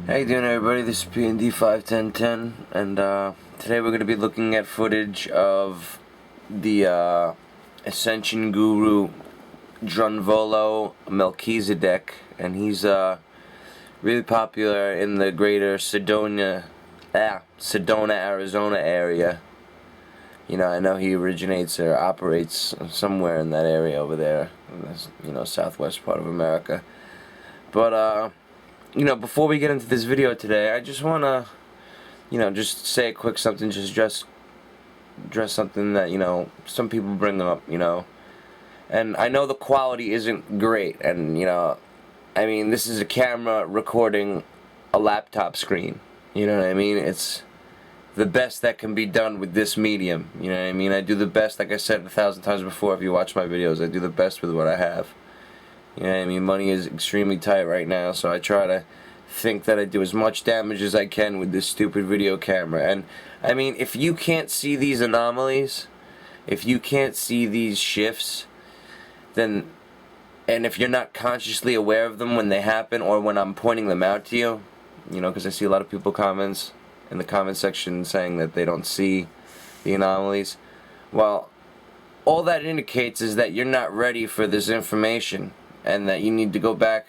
How you doing, everybody? This is PND51010, and today we're going to be looking at footage of the Ascension Guru Drunvalo Melchizedek, and he's really popular in the greater Sedona, Arizona area. You know, I know he originates or operates somewhere in that area over there, in the southwest part of America. But you know, before we get into this video today, I just wanna, just say a quick something, just address something that, some people bring up, and I know the quality isn't great, and, I mean, this is a camera recording a laptop screen, you know what I mean? It's the best that can be done with this medium, you know what I mean? I do the best, like I said 1,000 times before, if you watch my videos, I do the best with what I have. You know what I mean? Money is extremely tight right now, so I try to think that I do as much damage as I can with this stupid video camera. And, I mean, if you can't see these anomalies, if you can't see these shifts, then, and if you're not consciously aware of them when they happen or when I'm pointing them out to you, because I see a lot of people comments in the comment section saying that they don't see the anomalies. Well, all that indicates is that you're not ready for this information, and that you need to go back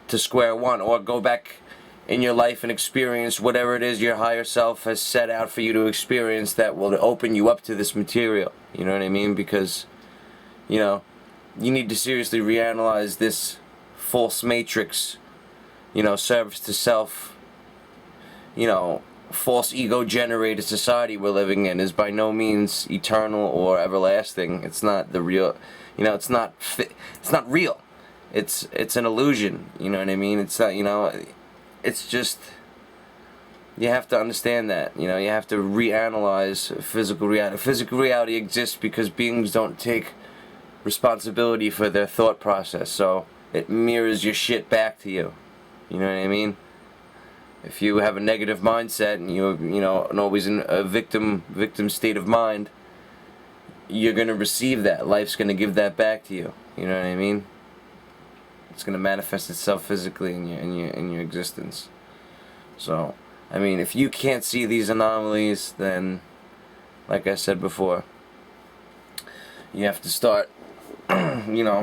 to square one, or go back in your life and experience whatever it is your higher self has set out for you to experience that will open you up to this material. You know what I mean? Because, you need to seriously reanalyze this false matrix, service to self, false ego generated society we're living in is by no means eternal or everlasting. It's not the real, it's not real. It's an illusion, you know what I mean? It's not, it's just, you have to understand that, you have to reanalyze physical reality. Physical reality exists because beings don't take responsibility for their thought process, so it mirrors your shit back to you. You know what I mean? If you have a negative mindset and and always in a victim state of mind, you're gonna receive that. Life's gonna give that back to you. You know what I mean? It's gonna manifest itself physically in your existence. So, I mean, if you can't see these anomalies, then, like I said before, you have to start,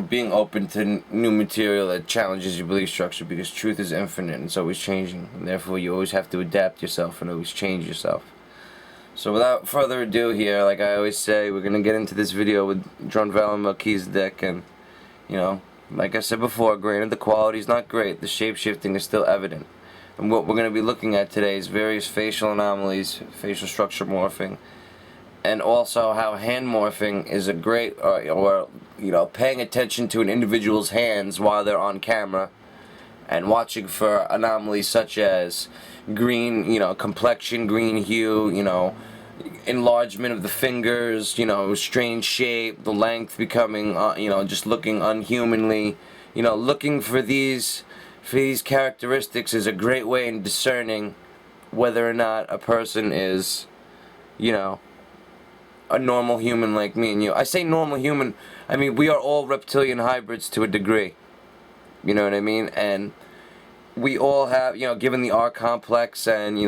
being open to new material that challenges your belief structure, because truth is infinite and it's always changing, and therefore you always have to adapt yourself and always change yourself. So without further ado here, like I always say, we're going to get into this video with Drunvalo Melchizedek, and, like I said before, granted the quality is not great, the shape-shifting is still evident. And what we're going to be looking at today is various facial anomalies, facial structure morphing, and also how hand morphing is a great, or paying attention to an individual's hands while they're on camera, and watching for anomalies such as green, complexion, green hue, enlargement of the fingers, strange shape, the length becoming, just looking unhumanly. Looking for these characteristics is a great way in discerning whether or not a person is, a normal human like me and you. I say normal human, I mean we are all reptilian hybrids to a degree. You know what I mean? And we all have, given the R complex, and,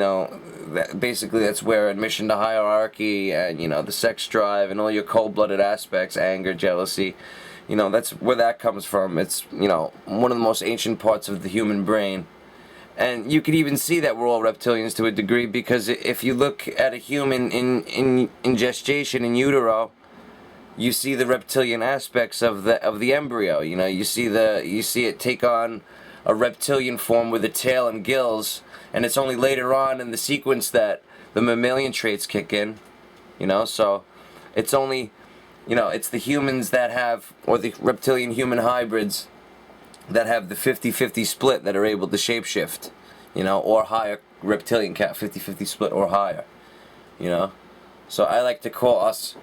basically that's where admission to hierarchy and, the sex drive and all your cold-blooded aspects, anger, jealousy, that's where that comes from. It's, one of the most ancient parts of the human brain. And you could even see that we're all reptilians to a degree, because if you look at a human in gestation, in utero, you see the reptilian aspects of the embryo. You see it take on a reptilian form with a tail and gills, and it's only later on in the sequence that the mammalian traits kick in. So it's only, it's the humans that have, or the reptilian human hybrids that have the 50-50 split that are able to shapeshift, or higher reptilian cat, 50-50 split or higher, So I like to call us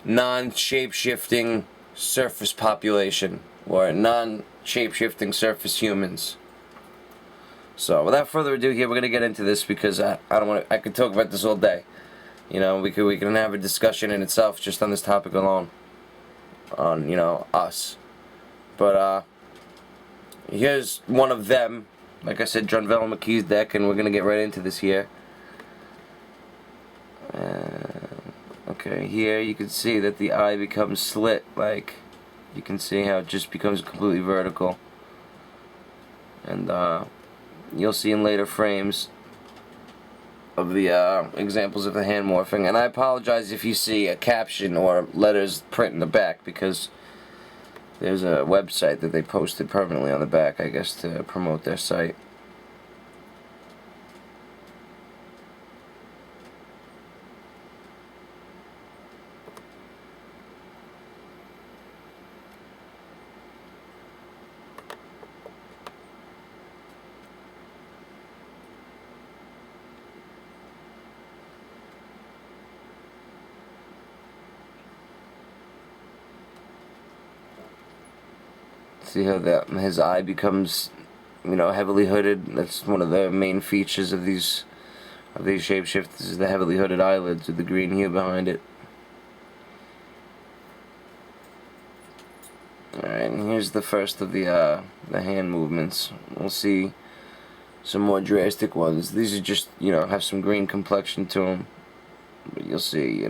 non-shapeshifting surface population, or non-shapeshifting surface humans. So without further ado here, we're going to get into this, because I could talk about this all day. We can have a discussion in itself just on this topic alone, on, us. But here's one of them Like I said, Drunvalo Melchizedek, and we're gonna get right into this here. Okay, here you can see that the eye becomes slit. Like, you can see how it just becomes completely vertical. And you'll see in later frames of the examples of the hand morphing. And I apologize if you see a caption or letters print in the back, because there's a website that they posted permanently on the back, I guess, to promote their site. See how that his eye becomes, heavily hooded. That's one of the main features of these shapeshifters, is the heavily hooded eyelids with the green hue behind it. Alright, and here's the first of the hand movements. We'll see some more drastic ones. These are just, have some green complexion to them. But you'll see,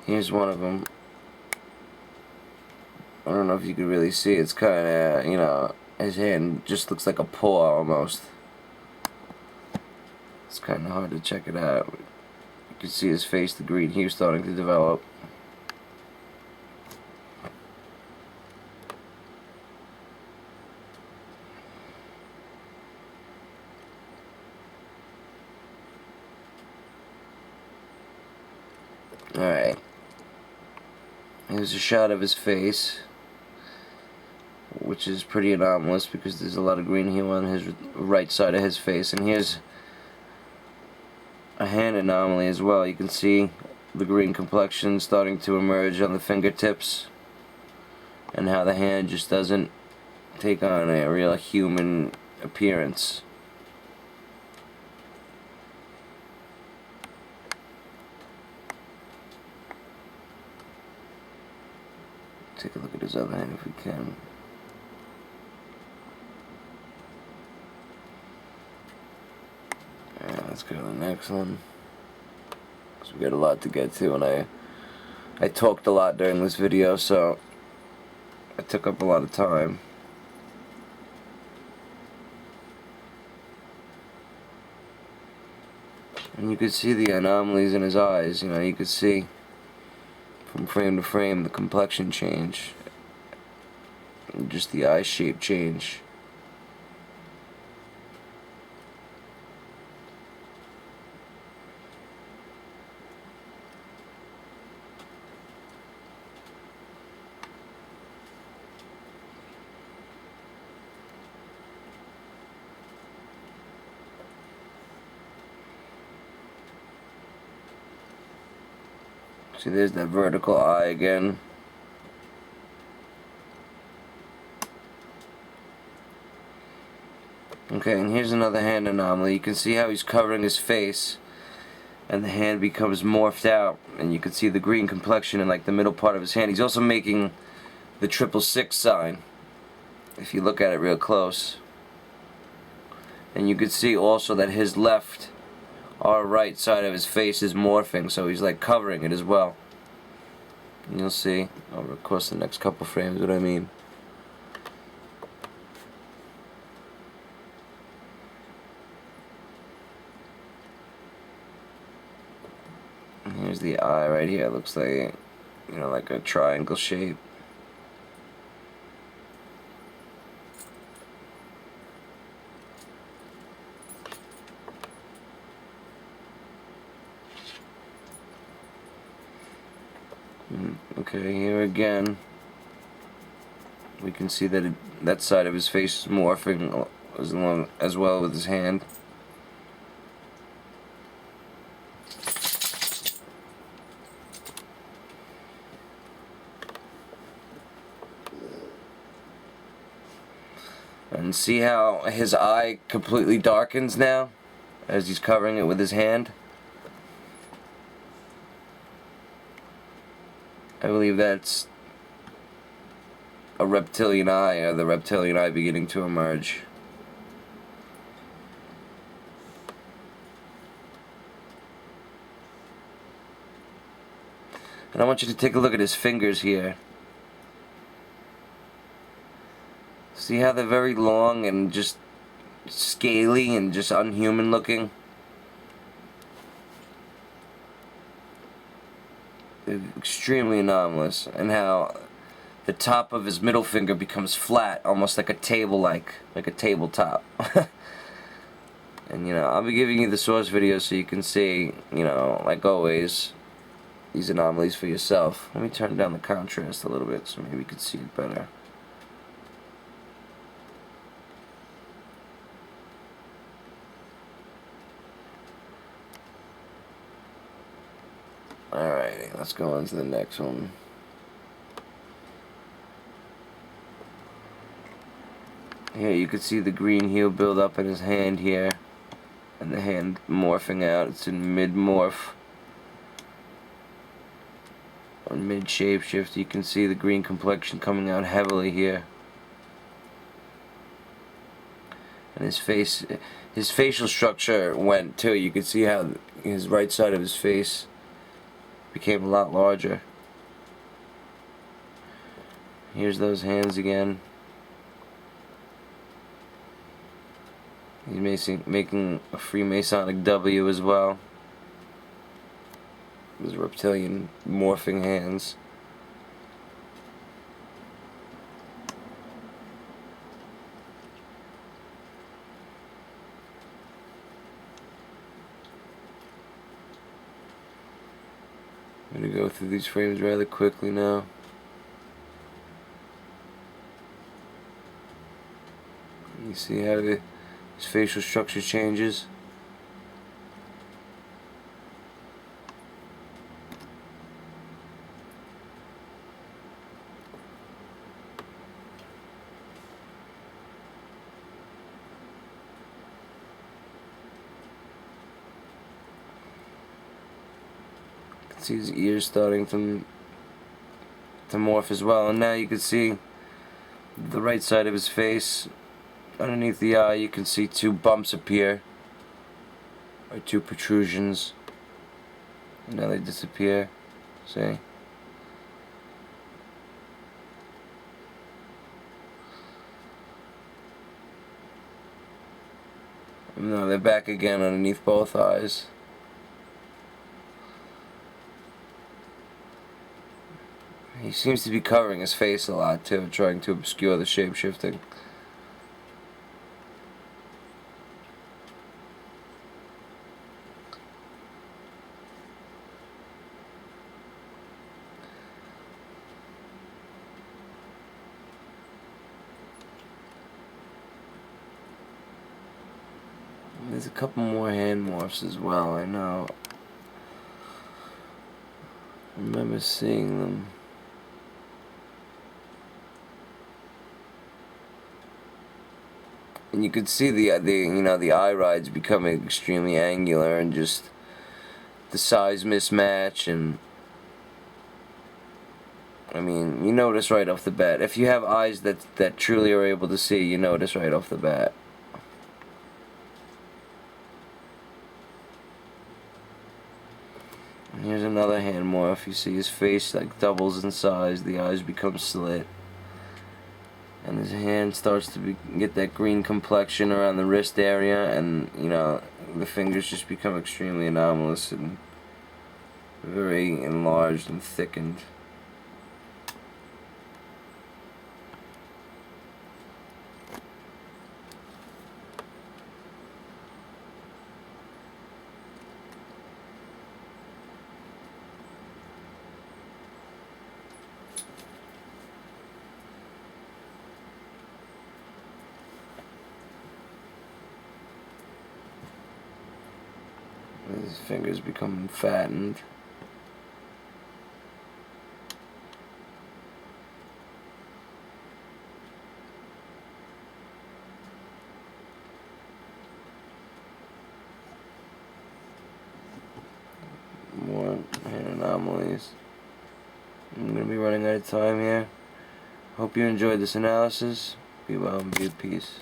here's one of them. I don't know if you can really see. It's kind of, his hand just looks like a paw almost. It's kind of hard to check it out. You can see his face, the green hue starting to develop. Alright. Here's a shot of his face, which is pretty anomalous because there's a lot of green hue on his right side of his face. And here's a hand anomaly as well. You can see the green complexion starting to emerge on the fingertips, and how the hand just doesn't take on a real human appearance. Take a look at his other hand if we can. Alright, let's go to the next one, because we got a lot to get to, and I talked a lot during this video, so I took up a lot of time. And you could see the anomalies in his eyes. You could see from frame to frame the complexion change, and just the eye shape change. See, there's that vertical eye again. Okay, and here's another hand anomaly. You can see how he's covering his face, and the hand becomes morphed out, and you can see the green complexion in like the middle part of his hand. He's also making the 666 sign, if you look at it real close. And you can see also that his left or right side of his face is morphing, so he's like covering it as well. And you'll see over the course of the next couple frames what I mean. And here's the eye right here. It looks like, like a triangle shape. Okay, here again, we can see that that side of his face is morphing as well with his hand. And see how his eye completely darkens now as he's covering it with his hand? I believe that's a reptilian eye, or the reptilian eye beginning to emerge. And I want you to take a look at his fingers here. See how they're very long and just scaly and just unhuman looking? They're extremely anomalous. And how the top of his middle finger becomes flat, almost like a table-like a tabletop. And you know, I'll be giving you the source video so you can see, you know, like always, these anomalies for yourself. Let me turn down the contrast a little bit so maybe you can see it better. Alrighty, let's go on to the next one. Here you can see the green heel build up in his hand here, and the hand morphing out. It's in mid-morph, or mid-shapeshift. You can see the green complexion coming out heavily here. And his face, his facial structure went too. You can see how his right side of his face became a lot larger. Here's those hands again. He's making a Freemasonic W as well. His reptilian morphing hands. I'm going to go through these frames rather quickly now. You see how his facial structure changes? See his ears starting to morph as well, and now you can see the right side of his face. Underneath the eye you can see two bumps appear, or two protrusions, and now they disappear. See? And now they're back again underneath both eyes. He seems to be covering his face a lot too, trying to obscure the shape-shifting. There's a couple more hand morphs as well, I know. I remember seeing them. And you could see the you know, the eye rides becoming extremely angular, and just the size mismatch, and I mean, you notice right off the bat. If you have eyes that truly are able to see, you notice right off the bat. And here's another hand morph. You see his face like doubles in size, the eyes become slit, and his hand starts to get that green complexion around the wrist area, and you know, the fingers just become extremely anomalous and very enlarged and thickened. His fingers become fattened. More hand anomalies. I'm going to be running out of time here. Hope you enjoyed this analysis. Be well and be at peace.